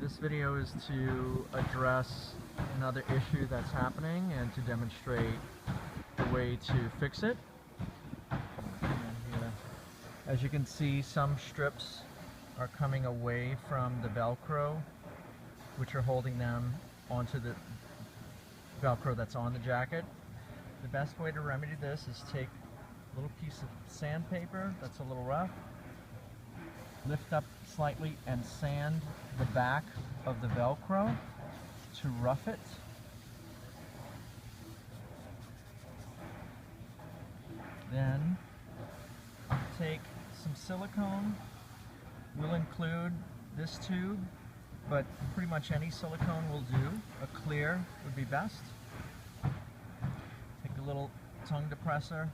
This video is to address another issue that's happening and to demonstrate the way to fix it. As you can see, some strips are coming away from the Velcro, which are holding them onto the Velcro that's on the jacket. The best way to remedy this is take a little piece of sandpaper that's a little rough, lift up slightly and sand the back of the Velcro to rough it. Then take some silicone. We'll include this tube, but pretty much any silicone will do. A clear would be best. Take a little tongue depressor,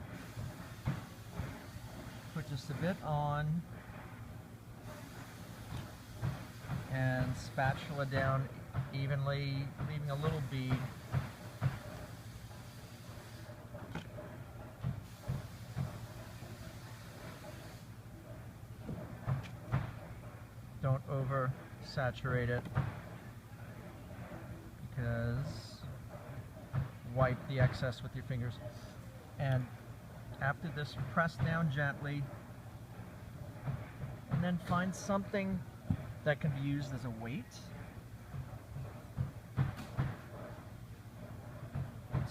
put just a bit on, and spatula down evenly, leaving a little bead. Don't over-saturate it, because wipe the excess with your fingers. And after this, press down gently, and then find something that can be used as a weight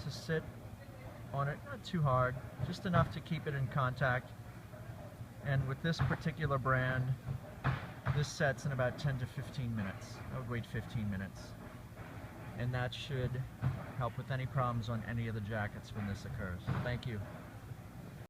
to sit on it, not too hard, just enough to keep it in contact. And with this particular brand, this sets in about 10 to 15 minutes. I would wait 15 minutes. And that should help with any problems on any of the jackets when this occurs. Thank you.